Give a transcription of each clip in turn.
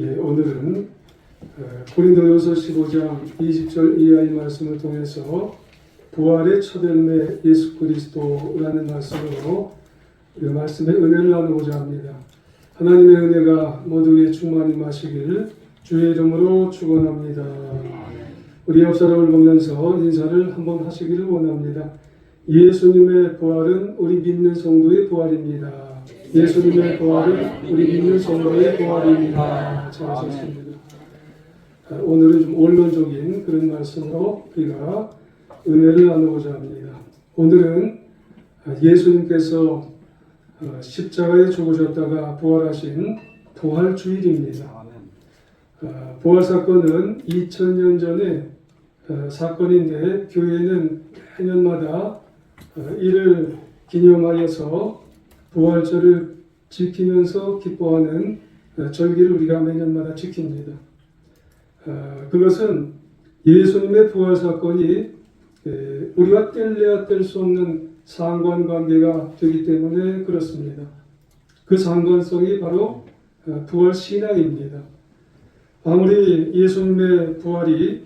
오늘은 고린도전서 15장 20절 이하의 말씀을 통해서 부활의 첫 열매 예수 그리스도라는 말씀으로 이 말씀의 은혜를 나누고자 합니다. 하나님의 은혜가 모두에 충만히 마시길 주의 이름으로 축원합니다. 우리 옆 사람을 보면서 인사를 한번 하시기를 원합니다. 예수님의 부활은 우리 믿는 성도의 부활입니다. 예수님의 부활은 우리 믿는 성도의 부활입니다. 잘하셨습니다. 오늘은 좀 원론적인 그런 말씀으로 우리가 은혜를 나누고자 합니다. 오늘은 예수님께서 십자가에 죽으셨다가 부활하신 부활주일입니다. 부활 사건은 2000년 전에 사건인데 교회는 매년마다 이를 기념하여서 부활절을 지키면서 기뻐하는 절기를 우리가 매년마다 지킵니다. 그것은 예수님의 부활 사건이 우리와 뗄래야 뗄 수 없는 상관관계가 되기 때문에 그렇습니다. 그 상관성이 바로 부활 신앙입니다. 아무리 예수님의 부활이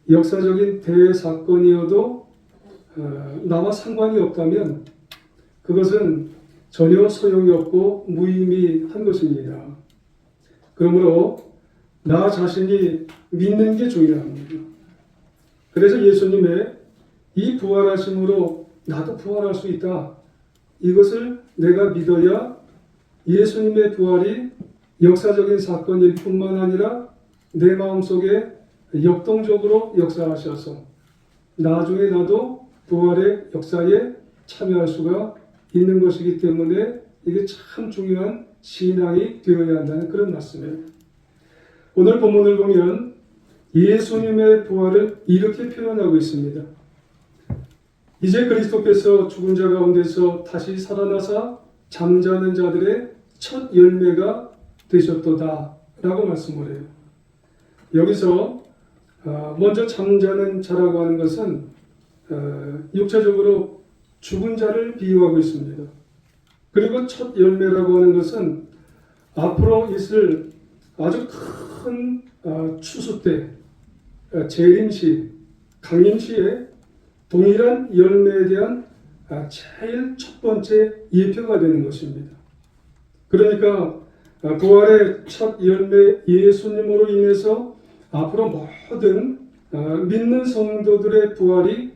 역사적인 대사건이어도 나와 상관이 없다면 그것은 전혀 소용이 없고 무의미한 것입니다. 그러므로 나 자신이 믿는 게 중요합니다. 그래서 예수님의 이 부활하심으로 나도 부활할 수 있다. 이것을 내가 믿어야 예수님의 부활이 역사적인 사건일 뿐만 아니라 내 마음속에 역동적으로 역사하셔서 나중에 나도 부활의 역사에 참여할 수가 있는 것이기 때문에 이게 참 중요한 신앙이 되어야 한다는 그런 말씀이에요. 오늘 본문을 보면 예수님의 부활을 이렇게 표현하고 있습니다. 이제 그리스도께서 죽은 자 가운데서 다시 살아나사 잠자는 자들의 첫 열매가 되셨도다 라고 말씀을 해요. 여기서 먼저 잠자는 자라고 하는 것은 육체적으로 죽은 자를 비유하고 있습니다. 그리고 첫 열매라고 하는 것은 앞으로 있을 아주 큰 추수 때 재림시, 강림시에 동일한 열매에 대한 제일 첫 번째 예표가 되는 것입니다. 그러니까 부활의 첫 열매 예수님으로 인해서 앞으로 모든 믿는 성도들의 부활이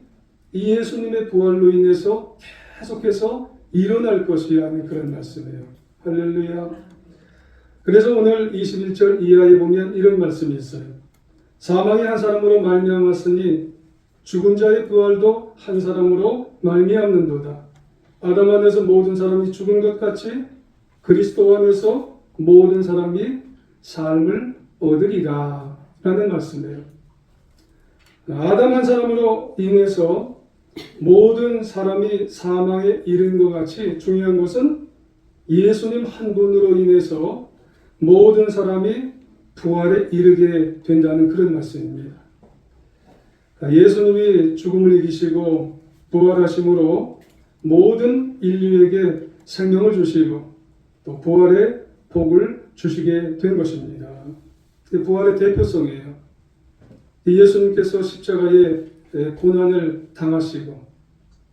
이 예수님의 부활로 인해서 계속해서 일어날 것이라는 그런 말씀이에요. 할렐루야. 그래서 오늘 21절 이하에 보면 이런 말씀이 있어요. 사망이 한 사람으로 말미암았으니 죽은 자의 부활도 한 사람으로 말미암는도다. 아담 안에서 모든 사람이 죽은 것 같이 그리스도 안에서 모든 사람이 삶을 얻으리라 라는 말씀이에요. 아담 한 사람으로 인해서 모든 사람이 사망에 이른 것 같이 중요한 것은 예수님 한 분으로 인해서 모든 사람이 부활에 이르게 된다는 그런 말씀입니다. 예수님이 죽음을 이기시고 부활하심으로 모든 인류에게 생명을 주시고 또 부활의 복을 주시게 된 것입니다. 부활의 대표성이에요. 예수님께서 십자가에 고난을 당하시고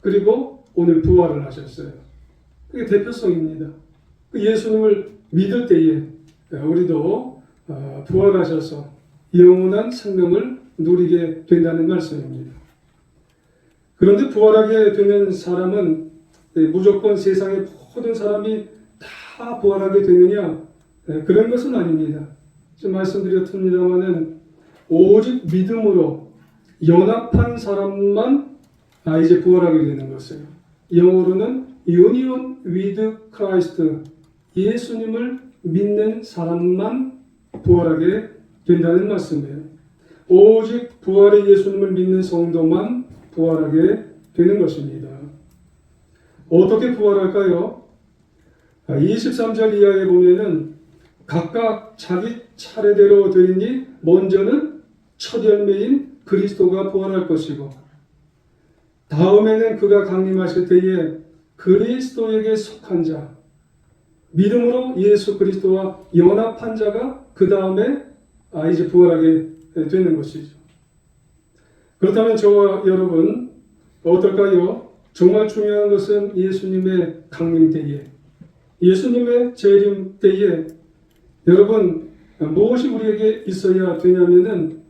그리고 오늘 부활을 하셨어요. 그게 대표성입니다. 예수님을 믿을 때에 우리도 부활하셔서 영원한 생명을 누리게 된다는 말씀입니다. 그런데 부활하게 되는 사람은 무조건 세상의 모든 사람이 다 부활하게 되느냐? 그런 것은 아닙니다. 지금 말씀드렸습니다마는 오직 믿음으로 연합한 사람만 이제 부활하게 되는 것이에요. 영어로는 Union with Christ, 예수님을 믿는 사람만 부활하게 된다는 말씀이에요. 오직 부활의 예수님을 믿는 성도만 부활하게 되는 것입니다. 어떻게 부활할까요? 23절 이하에 보면은 각각 자기 차례대로 되니 먼저는 첫 열매인 그리스도가 부활할 것이고 다음에는 그가 강림하실 때에 그리스도에게 속한 자, 믿음으로 예수 그리스도와 연합한 자가 그 다음에 이제 부활하게 되는 것이죠. 그렇다면 저와 여러분 어떨까요? 정말 중요한 것은 예수님의 강림 때에, 예수님의 재림 때에 여러분 무엇이 우리에게 있어야 되냐면은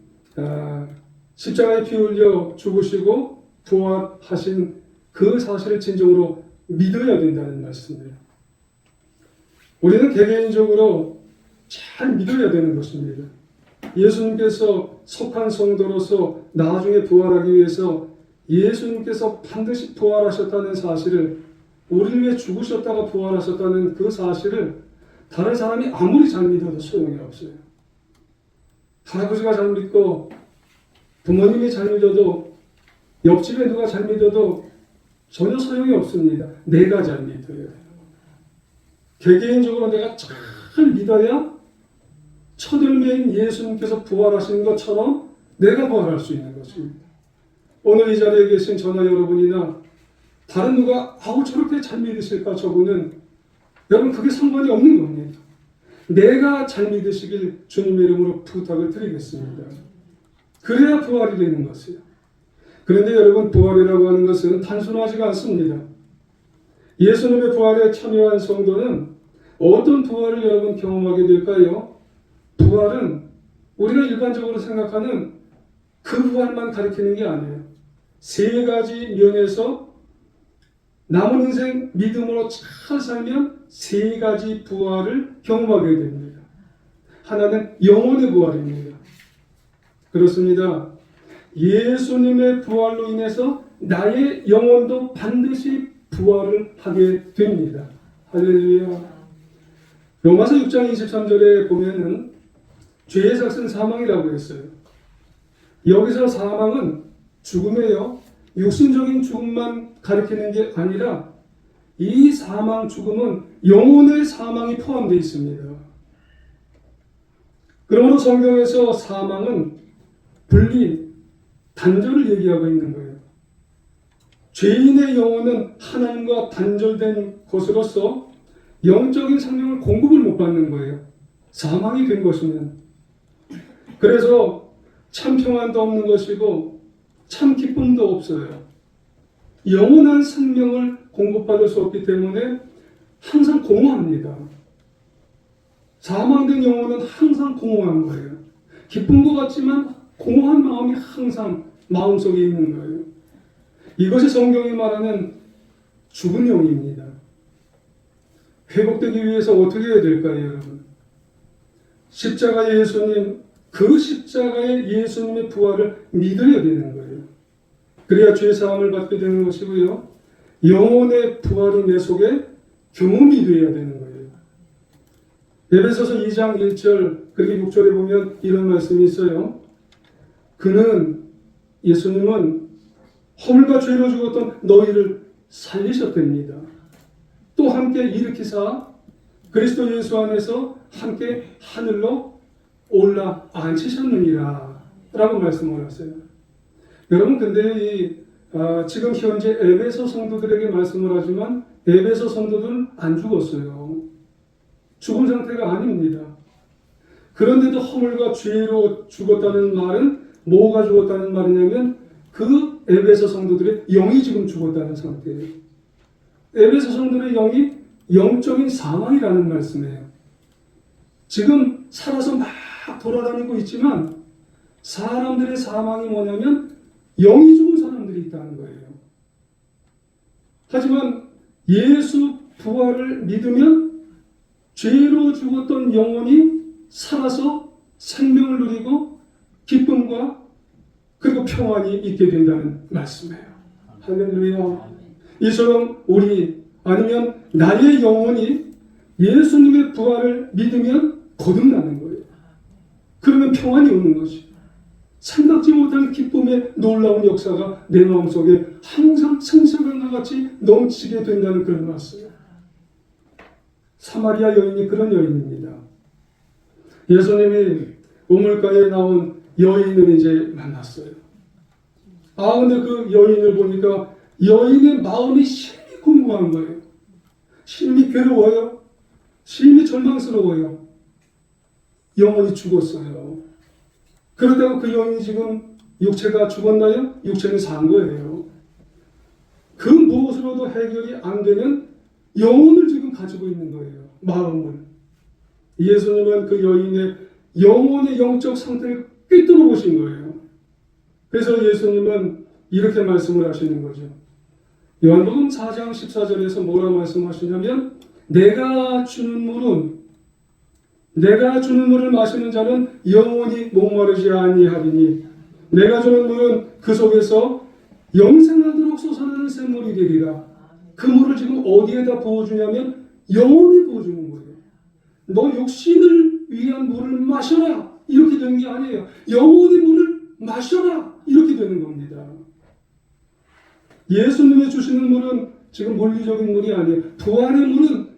십자가에 피 흘려 죽으시고 부활하신 그 사실을 진정으로 믿어야 된다는 말씀이에요. 우리는 개개인적으로 잘 믿어야 되는 것입니다. 예수님께서 속한 성도로서 나중에 부활하기 위해서 예수님께서 반드시 부활하셨다는 사실을, 우리를 위해 죽으셨다가 부활하셨다는 그 사실을 다른 사람이 아무리 잘 믿어도 소용이 없어요. 할아버지가 잘 믿고 부모님이 잘 믿어도 옆집에 누가 잘 믿어도 전혀 소용이 없습니다. 내가 잘 믿어야 돼요. 개개인적으로 내가 잘 믿어야 첫 열매인 예수님께서 부활하시는 것처럼 내가 부활할 수 있는 것입니다. 오늘 이 자리에 계신 저나 여러분이나 다른 누가 저렇게 잘 믿으실까 저분은 여러분 그게 상관이 없는 겁니다. 내가 잘 믿으시길 주님의 이름으로 부탁을 드리겠습니다. 그래야 부활이 되는 것이에요. 그런데 여러분 부활이라고 하는 것은 단순하지가 않습니다. 예수님의 부활에 참여한 성도는 어떤 부활을 여러분 경험하게 될까요? 부활은 우리가 일반적으로 생각하는 그 부활만 가리키는 게 아니에요. 세 가지 면에서 남은 인생 믿음으로 잘 살면 세 가지 부활을 경험하게 됩니다. 하나는 영혼의 부활입니다. 그렇습니다. 예수님의 부활로 인해서 나의 영혼도 반드시 부활을 하게 됩니다. 할렐루야. 로마서 6장 23절에 보면은 죄의 삭은 사망이라고 했어요. 여기서 사망은 죽음이에요. 육신적인 죽음만 가리키는 게 아니라 이 사망 죽음은 영혼의 사망이 포함되어 있습니다. 그러므로 성경에서 사망은 분리, 단절을 얘기하고 있는 거예요. 죄인의 영혼은 하나님과 단절된 것으로서 영적인 생명을 공급을 못 받는 거예요. 사망이 된 것이면. 그래서 참 평안도 없는 것이고 참 기쁨도 없어요. 영원한 생명을 공급받을 수 없기 때문에 항상 공허합니다. 사망된 영혼은 항상 공허한 거예요. 기쁜 것 같지만 공허한 마음이 항상 마음속에 있는 거예요. 이것이 성경이 말하는 죽은 영입니다. 회복되기 위해서 어떻게 해야 될까요, 여러분? 십자가의 예수님, 그 십자가의 예수님의 부활을 믿어야 되는 거예요. 그래야 죄 사함을 받게 되는 것이고요. 영혼의 부활이 내 속에 경험이 되어야 되는 거예요. 에베소서 2장 1절 그리고 6절에 보면 이런 말씀이 있어요. 그는, 예수님은 허물과 죄로 죽었던 너희를 살리셨답니다. 또 함께 일으키사 그리스도 예수 안에서 함께 하늘로 올라 앉히셨느니라 라고 말씀을 하세요. 여러분 근데 지금 현재 에베소 성도들에게 말씀을 하지만 에베소 성도들은 안 죽었어요. 죽은 상태가 아닙니다. 그런데도 허물과 죄로 죽었다는 말은 뭐가 죽었다는 말이냐면 그 에베소 성도들의 영이 지금 죽었다는 상태예요. 에베소 성도들의 영이 영적인 사망이라는 말씀이에요. 지금 살아서 막 돌아다니고 있지만 사람들의 사망이 뭐냐면 영이 죽은 사람들이 있다는 거예요. 하지만 예수 부활을 믿으면 죄로 죽었던 영혼이 살아서 생명을 누리고 기쁨과 그리고 평안이 있게 된다는 말씀이에요. 할렐루야. 이처럼 우리 아니면 나의 영혼이 예수님의 부활을 믿으면 거듭나는 거예요. 그러면 평안이 오는 것이. 생각지 못한 기쁨의 놀라운 역사가 내 마음속에 항상 생생한과 같이 넘치게 된다는 그런 말씀이에요. 사마리아 여인이 그런 여인입니다. 예수님이 우물가에 나온 여인을 이제 만났어요. 근데 그 여인을 보니까 여인의 마음이 심히 공고한 거예요. 심히 괴로워요. 심히 절망스러워요. 영혼이 죽었어요. 그러다가 그 영혼이 지금 육체가 죽었나요? 육체는 산 거예요. 그 무엇으로도 해결이 안 되는 영혼을 지금 가지고 있는 거예요. 마음을. 예수님은 그 여인의 영혼의 영적 상태를 꿰뚫어 보신 거예요. 그래서 예수님은 이렇게 말씀을 하시는 거죠. 요한복음 4장 14절에서 뭐라 말씀하시냐면 내가 주는 물을 마시는 자는 영원히 목마르지 아니하리니 내가 주는 물은 그 속에서 영생하도록 솟아나는 샘물이 되리라. 그 물을 지금 어디에다 부어주냐면 영혼에 부어주는 거예요. 너 육신을 위한 물을 마셔라 이렇게 되는 게 아니에요. 영혼의 물을 마셔라 이렇게 되는 겁니다. 예수님이 주시는 물은 지금 물리적인 물이 아니에요. 부활의 물은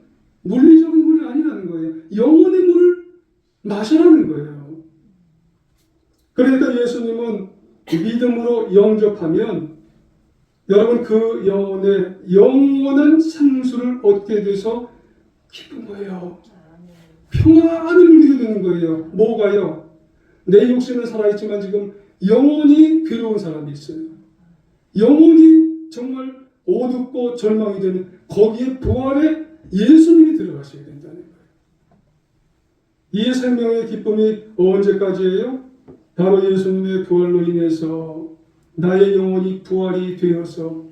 물리적인 물이 아니라는 거예요. 영혼의 물을 마셔라는 거예요. 그러니까 예수님은 믿음으로 영접하면 여러분 그 영혼의 영원한 생수를 얻게 돼서 기쁜 거예요. 평안을 누리게 되는 거예요. 뭐가요? 내 육신은 살아있지만 지금 영혼이 괴로운 사람이 있어요. 영혼이 정말 어둡고 절망이 되는 거기에 부활에 예수님이 들어가셔야 된다는 거예요. 이 생명의 기쁨이 언제까지예요? 바로 예수님의 부활로 인해서 나의 영혼이 부활이 되어서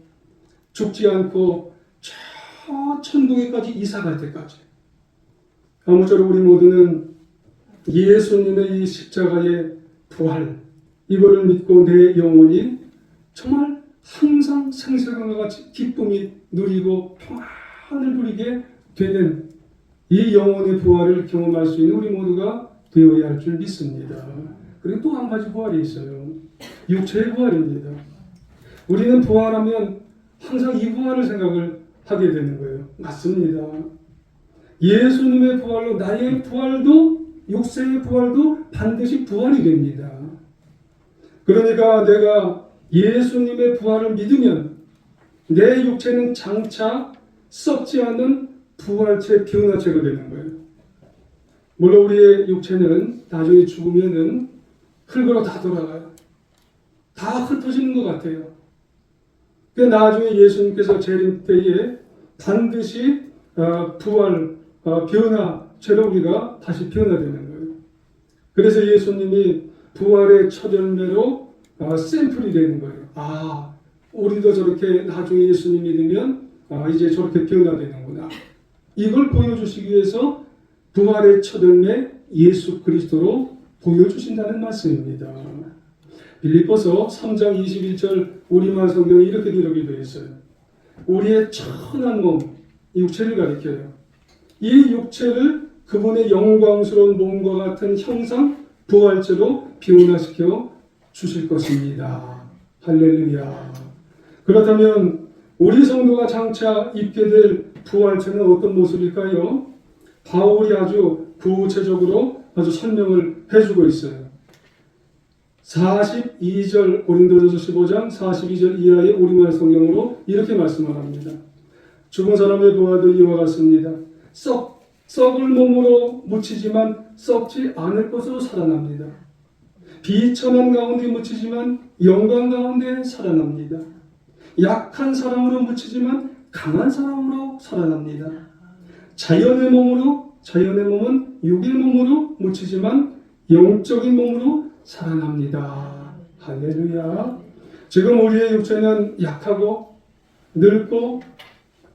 죽지 않고 저 천국에까지 이사갈 때까지. 아무쪼록 우리 모두는 예수님의 이 십자가의 부활 이거를 믿고 내 영혼이 정말 항상 생사과 같이 기쁨이 누리고 평안을 누리게 되는 이 영혼의 부활을 경험할 수 있는 우리 모두가 되어야 할 줄 믿습니다. 그리고 또 한 가지 부활이 있어요. 육체의 부활입니다. 우리는 부활하면 항상 이 부활을 생각을 하게 되는 거예요. 맞습니다. 예수님의 부활로 나의 부활도 육체의 부활도 반드시 부활이 됩니다. 그러니까 내가 예수님의 부활을 믿으면 내 육체는 장차 썩지 않는 부활체 변화체가 되는 거예요. 물론 우리의 육체는 나중에 죽으면은 흙으로 다 돌아가요. 다 흩어지는 것 같아요. 나중에 예수님께서 재림 때에 반드시 부활, 변화체로 우리가 다시 변화되는 거예요. 그래서 예수님이 부활의 첫 열매로 샘플이 되는 거예요. 아, 우리도 저렇게 나중에 예수님 믿으면 이제 저렇게 변화되는구나. 이걸 보여주시기 위해서 부활의 첫 열매 예수 그리스도로 보여주신다는 말씀입니다. 빌립보서 3장 21절 우리말 성경에 이렇게 기록이 되어 있어요. 우리의 천한 몸, 육체를 가리켜요. 이 육체를 그분의 영광스러운 몸과 같은 형상 부활체로 변화시켜 주실 것입니다. 할렐루야. 그렇다면 우리 성도가 장차 입게 될 부활체는 어떤 모습일까요? 바울이 아주 구체적으로 아주 설명을 해주고 있어요. 42절 고린도전서 15장 42절 이하의 우리말 성경으로 이렇게 말씀을 합니다. 죽은 사람의 부활도 이와 같습니다. 썩을 몸으로 묻히지만 썩지 않을 것으로 살아납니다. 비천한 가운데 묻히지만 영광 가운데 살아납니다. 약한 사람으로 묻히지만 강한 사람으로 살아납니다. 자연의 몸은 육의 몸으로 묻히지만 영적인 몸으로 살아납니다. 할렐루야. 지금 우리의 육체는 약하고 늙고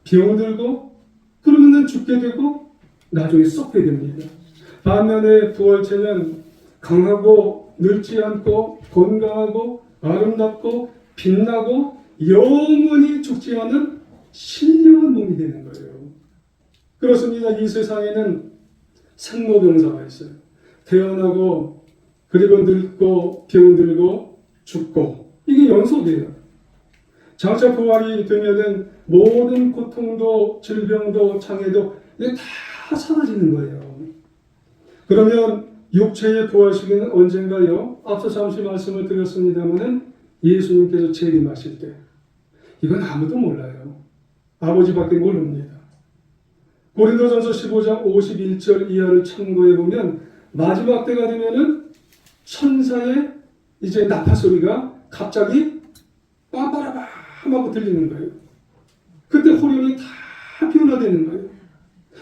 병들고 그러면 죽게 되고 나중에 썩게 됩니다. 반면에 부활체는 강하고 늙지 않고 건강하고 아름답고 빛나고 영원히 죽지 않은 신령한 몸이 되는 거예요. 그렇습니다. 이 세상에는 생로병사가 있어요. 태어나고 그리고 늙고 병들고 죽고 이게 연속이에요. 장차 부활이 되면은 모든 고통도 질병도 장애도 이게 다 사라지는 거예요. 그러면 육체의 부활 시기는 언젠가요? 앞서 잠시 말씀을 드렸습니다마는 예수님께서 재림하실 때 이건 아무도 몰라요. 아버지밖에 모릅니다. 고린도전서 15장 51절 이하를 참고해 보면 마지막 때가 되면은 천사의 이제 나팔 소리가 갑자기 빠바라밤 하고 들리는 거예요. 그때 호련이 다 변화되는 거예요.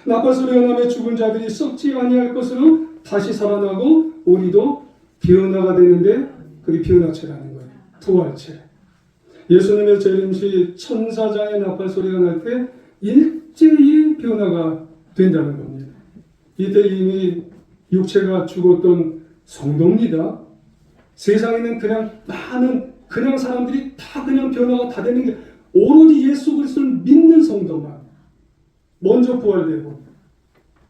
나팔 소리가 나면 죽은 자들이 썩지 아니할 것으로 다시 살아나고 우리도 변화가 되는데 그게 변화체라는 거예요. 부활체. 예수님의 재림시 천사장의 나팔 소리가 날 때 일제히 변화가 된다는 겁니다. 이때 이미 육체가 죽었던 성도입니다. 세상에는 그냥 많은 그냥 사람들이 다 그냥 변화가 다 되는 게 오로지 예수 그리스도를 믿는 성도만 먼저 부활되고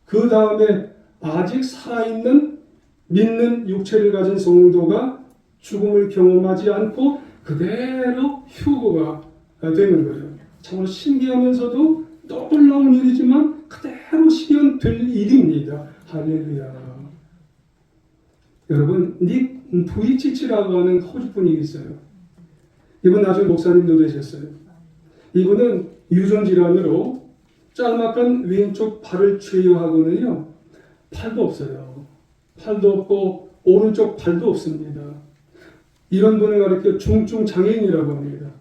그 다음에 아직 살아있는 믿는 육체를 가진 성도가 죽음을 경험하지 않고 그대로 휴거가 되는 거예요. 정말 신기하면서도 놀라운 일이지만 그대로 실현될 일입니다. 할렐루야. 여러분, 닉 부이치치라고 하는 호주 분이 있어요. 이분 나중에 목사님도 되셨어요. 이분은 유전 질환으로 짤막한 왼쪽 팔을 제외하고는요, 팔도 없어요. 팔도 없고 오른쪽 발도 없습니다. 이런 분을 가리켜 중증 장애인이라고 합니다.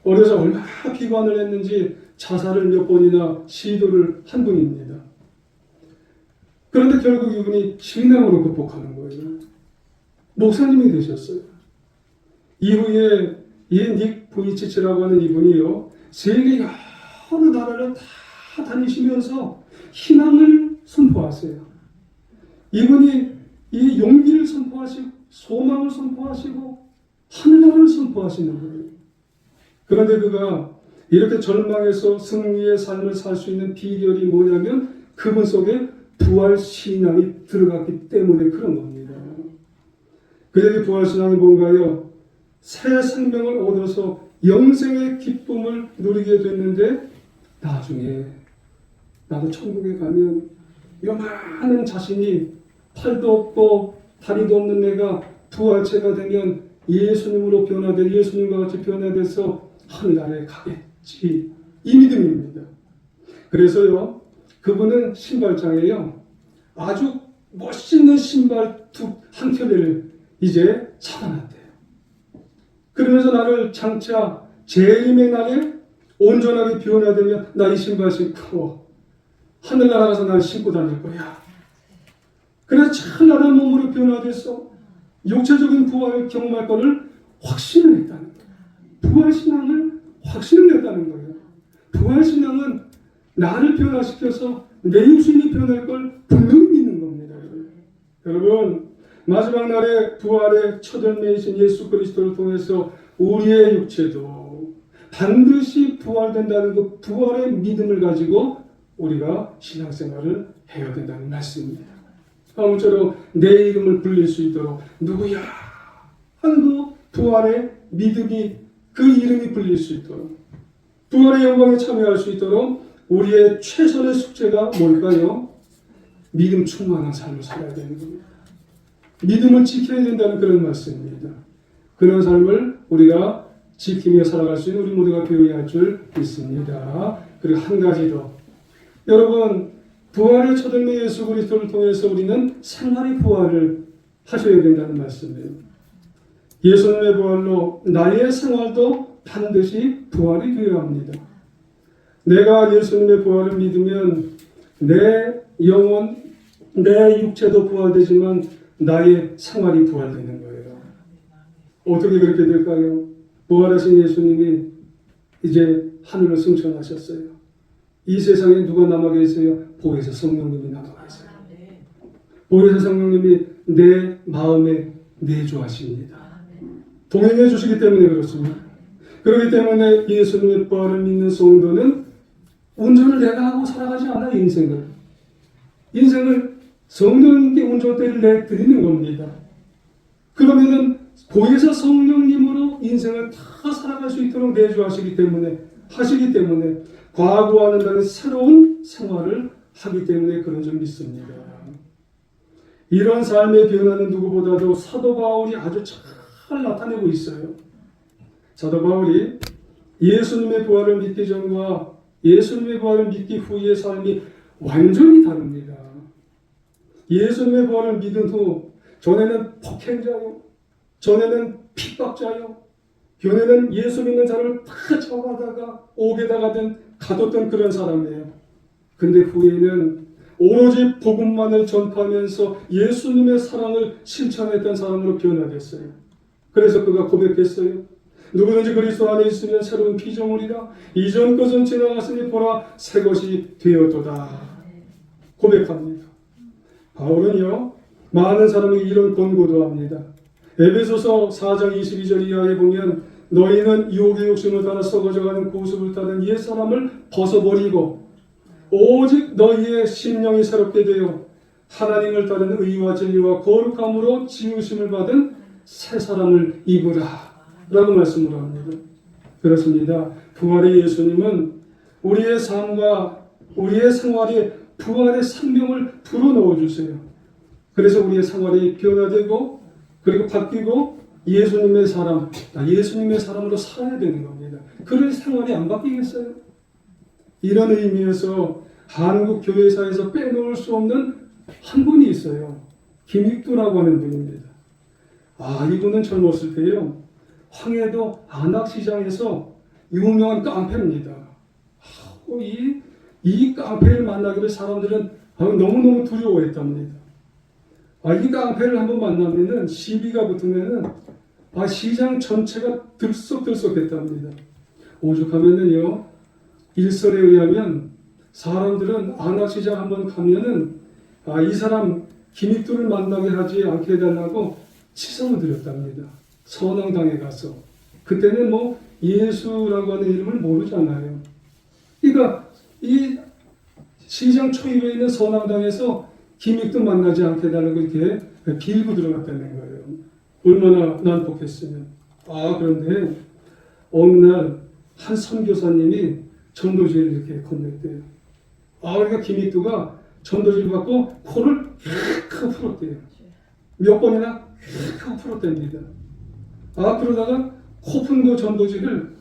어려서 얼마나 비관을 했는지 자살을 몇 번이나 시도를 한 분입니다. 그런데 결국 이분이 신앙으로 극복하는 거예요. 목사님이 되셨어요. 이후에 이 닉 부이치치라고 하는 이분이요, 세계 여러 나라를 다 다니시면서 희망을 선포하세요. 이분이 이 용기를 선포하시고 소망을 선포하시고 하늘나라를 선포하시는 거예요. 그런데 그가 이렇게 절망해서 승리의 삶을 살 수 있는 비결이 뭐냐면 그분 속에 부활 신앙이 들어갔기 때문에 그런 겁니다. 그에게 부활 신앙이 뭔가요? 새 생명을 얻어서 영생의 기쁨을 누리게 됐는데 나중에 나도 천국에 가면 요만한 자신이 팔도 없고 다리도 없는 내가 부활체가 되면 예수님으로 변화돼 예수님과 같이 변화돼서 하늘나라에 가겠지. 이 믿음입니다. 그래서요, 그분은 신발장에요, 아주 멋있는 신발 한 켤레를 이제 사다놨대요. 그러면서 나를 장차 재림의 날에 온전하게 변화되면 나 이 신발 신고 하늘나라 가서 날 신고 다닐 거야. 그래서 찬란한 몸으로 변화돼서 육체적인 부활을 경험할 것을 확신을 했다는 거예요. 부활신앙을 확신을 했다는 거예요. 부활신앙은 나를 변화시켜서 내 육신이 변할 걸 분명히 믿는 겁니다. 여러분, 마지막 날에 부활의 첫 열매이신 예수 그리스도를 통해서 우리의 육체도 반드시 부활된다는 그 부활의 믿음을 가지고 우리가 신앙생활을 해야 된다는 말씀입니다. 아무쪼록 내 이름을 불릴 수 있도록 누구야 하는 그 부활의 믿음이 그 이름이 불릴 수 있도록 부활의 영광에 참여할 수 있도록 우리의 최선의 숙제가 뭘까요? 믿음 충만한 삶을 살아야 되는 겁니다. 믿음을 지켜야 된다는 그런 말씀입니다. 그런 삶을 우리가 지키며 살아갈 수 있는 우리 모두가 배워야 할 줄 믿습니다. 그리고 한 가지 더, 여러분, 부활의 첫 열매 예수 그리스도를 통해서 우리는 생활의 부활을 하셔야 된다는 말씀이에요. 예수님의 부활로 나의 생활도 반드시 부활이 되어야 합니다. 내가 예수님의 부활을 믿으면 내 영혼, 내 육체도 부활되지만 나의 생활이 부활되는 거예요. 어떻게 그렇게 될까요? 부활하신 예수님이 이제 하늘로 승천하셨어요. 이 세상에 누가 남아 계세요? 보혜사 성령님이 남아 계세요. 보혜사 성령님이 내 마음에 내주하십니다. 동행해 주시기 때문에 그렇습니다. 그렇기 때문에 예수님의 부활을 믿는 성도는 운전을 내가 하고 살아가지 않아요. 인생을 성령님께 운전대를 내드리는 겁니다. 그러면은 보혜사 성령님으로 인생을 다 살아갈 수 있도록 내주하시기 때문에 과거와는 다른 새로운 생활을 하기 때문에 그런 줄 믿습니다. 이런 삶의 변화는 누구보다도 사도 바울이 아주 잘 나타내고 있어요. 사도 바울이 예수님의 부활을 믿기 전과 예수님의 부활을 믿기 후의 삶이 완전히 다릅니다. 예수님의 부활을 믿은 후 전에는 폭행자요, 전에는 핍박자요, 전에는 예수 믿는 자를 다 잡아다가 옥에다가 가뒀던 그런 사람이에요. 근데 후에는 오로지 복음만을 전파하면서 예수님의 사랑을 실천했던 사람으로 변화됐어요. 그래서 그가 고백했어요. 누구든지 그리스도 안에 있으면 새로운 피조물이라. 이전 것은 지나갔으니 보라 새 것이 되었도다. 고백합니다. 바울은요, 많은 사람이 이런 권고도 합니다. 에베소서 4장 22절 이하에 보면 너희는 유혹의 욕심을 따라 썩어져가는 구습을 따른 옛사람을 벗어버리고 오직 너희의 심령이 새롭게 되어 하나님을 따른 의와 진리와 거룩함으로 지으심을 받은 새 사람을 입으라 라고 말씀을 합니다. 그렇습니다. 부활의 예수님은 우리의 삶과 우리의 생활에 부활의 생명을 불어넣어 주세요. 그래서 우리의 생활이 변화되고 그리고 바뀌고 예수님의 사람으로 살아야 되는 겁니다. 그런 생활이 안 바뀌겠어요? 이런 의미에서 한국 교회사에서 빼놓을 수 없는 한 분이 있어요. 김익두라고 하는 분입니다. 이분은 젊었을 때요, 황해도 안악시장에서 유명한 깡패입니다. 이 깡패를 만나기를 사람들은 너무너무 두려워했답니다. 이 깡패를 한번 만나면은 시비가 붙으면은 시장 전체가 들썩들썩했답니다. 오죽하면은요, 일설에 의하면 사람들은 안악시장 한번 가면은 이 사람 김익두를 만나게 하지 않게 해달라고 치성을 드렸답니다. 선왕당에 가서. 그때는 뭐 예수라고 하는 이름을 모르잖아요. 그러니까 이 시장 초입에 있는 선왕당에서 김익두 만나지 않게 해달라고 이렇게 빌고 들어갔다는 거예요. 얼마나 난폭했으면. 그런데 어느 날 한 선교사님이 전도지를 이렇게 건넸대요. 그러니까 김익두가 전도지를 받고 코를 크게 풀었대요. 몇 번이나 크게 풀었답니다. 그러다가 코 푼 그 전도지를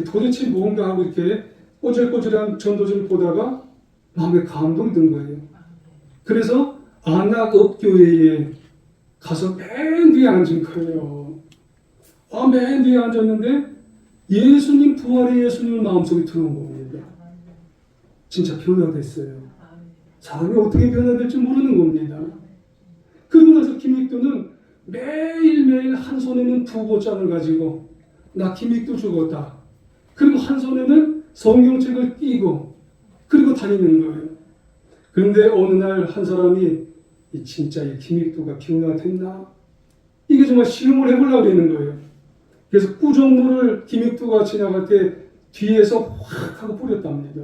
도대체 뭔가 하고 이렇게 꼬질꼬질한 전도지를 보다가 마음에 감동이 든 거예요. 그래서 안악읍교회에 가서 맨 뒤에 앉은 거예요. 맨 뒤에 앉았는데 예수님, 부활의 예수님을 마음속에 들어온 겁니다. 진짜 변화됐어요. 사람이 어떻게 변화될지 모르는 겁니다. 그러고 나서 김익두는 매일매일 한 손에는 부고장을 가지고 나 김익두 죽었다. 그리고 한 손에는 성경책을 끼고 그리고 다니는 거예요. 그런데 어느 날 한 사람이 진짜 이 김익두가 변화됐나? 이게 정말 시험을 해보려고 그러는 거예요. 그래서 꾸정물을 김익두가 지나갈 때 뒤에서 확 하고 뿌렸답니다.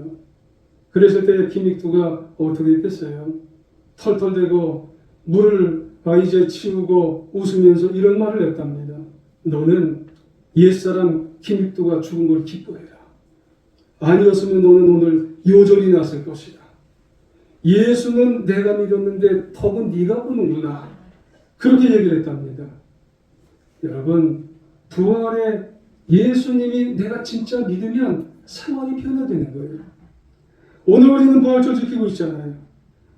그랬을 때 김익두가 어떻게 했겠어요? 털털대고 물을 이제 치우고 웃으면서 이런 말을 했답니다. 너는 옛사람 김익두가 죽은 걸 기뻐해라. 아니었으면 너는 오늘 요절이 났을 것이다. 예수는 내가 믿었는데 덕은 네가 보는구나. 그렇게 얘기를 했답니다. 여러분, 부활의 예수님이 내가 진짜 믿으면 생활이 변화되는 거예요. 오늘 우리는 부활절 지키고 있잖아요.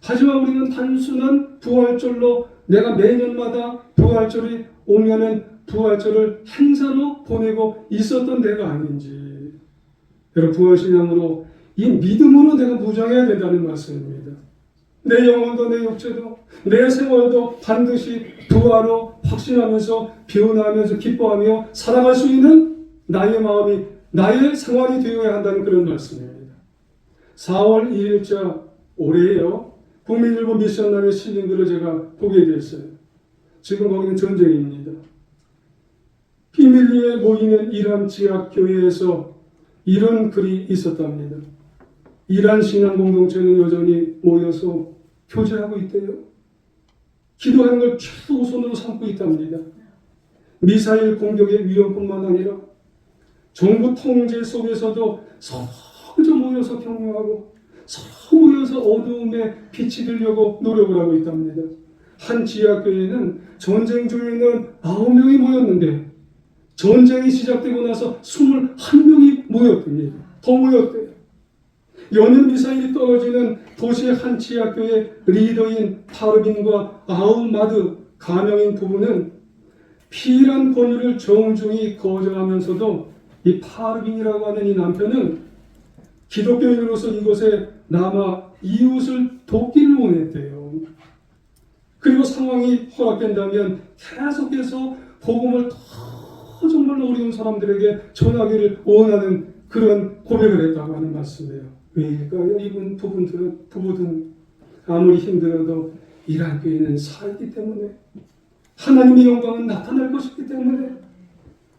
하지만 우리는 단순한 부활절로 내가 매년마다 부활절이 오면은 부활절을 행사로 보내고 있었던 내가 아닌지. 여러분, 부활신앙으로 이 믿음으로 내가 무장해야 된다는 말씀입니다. 내 영혼도 내 육체도 내 생활도 반드시 부활로 확신하면서 변화하면서 기뻐하며 살아갈 수 있는 나의 마음이 나의 생활이 되어야 한다는 그런 말씀입니다. 4월 2일자 올해요. 국민일보 미션날에 실린 글을 제가 보게 됐어요. 지금 거기는 전쟁입니다. 비밀리에 모이는 이란 지하교회에서 이런 글이 있었답니다. 이란 신앙 공동체는 여전히 모여서 교제하고 있대요. 기도하는 걸 최우선으로 삼고 있답니다. 미사일 공격의 위험뿐만 아니라 정부 통제 속에서도 서로 모여서 격려하고 서로 모여서 어두움에 빛이 되려고 노력을 하고 있답니다. 한 지하교회는 전쟁 중에는 9명이 모였는데 전쟁이 시작되고 나서 21명이 모였답니다. 더 모였대요. 연일 미사일이 떨어지는 도시의 한 지하교회 리더인 파르빈과 아우마드 가명인 부부는 피일한 권유를 정중히 거절하면서도 이 파르빈이라고 하는 이 남편은 기독교인으로서 이곳에 남아 이웃을 돕기를 원했대요. 그리고 상황이 허락된다면 계속해서 복음을 더 정말 어려운 사람들에게 전하기를 원하는 그런 고백을 했다고 하는 말씀이에요. 왜일까요? 이분 부부든 아무리 힘들어도 이란 교회는 살기 때문에, 하나님의 영광은 나타날 것이기 때문에,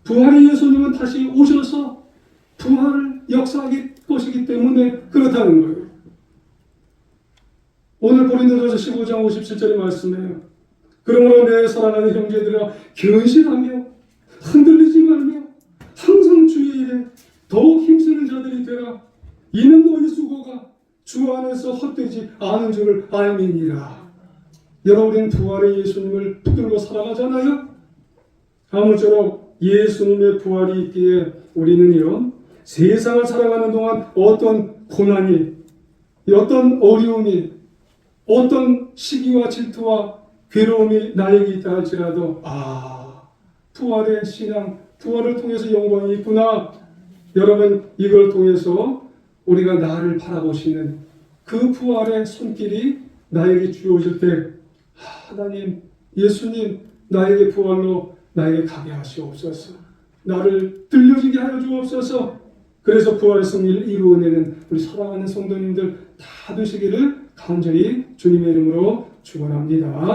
부활의 예수님은 다시 오셔서 부활을 역사하기 것이기 때문에 그렇다는 거예요. 오늘 고린도전서 15장 57절의 말씀이에요. 그러므로 내 사랑하는 형제들아 견실하며 흔들리지 말며 항상 주의 일에 더욱 힘쓰는 자들이 되라. 이는 너희 수고가 주 안에서 헛되지 않은 줄을 알미니라. 여러분은 부활의 예수님을 붙들고 살아가잖아요. 아무쪼록 예수님의 부활이 있기에 우리는요, 세상을 살아가는 동안 어떤 고난이, 어떤 어려움이, 어떤 시기와 질투와 괴로움이 나에게 있다 할지라도 부활의 신앙, 부활을 통해서 영광이 있구나. 여러분, 이걸 통해서 우리가 나를 바라보시는 그 부활의 손길이 나에게 주어질 때, 하나님, 예수님, 나에게 부활로 나에게 가게 하시옵소서. 나를 들려지게 하여 주옵소서. 그래서 부활의 승리를 이루어내는 우리 사랑하는 성도님들 다 되시기를 간절히 주님의 이름으로 축원합니다.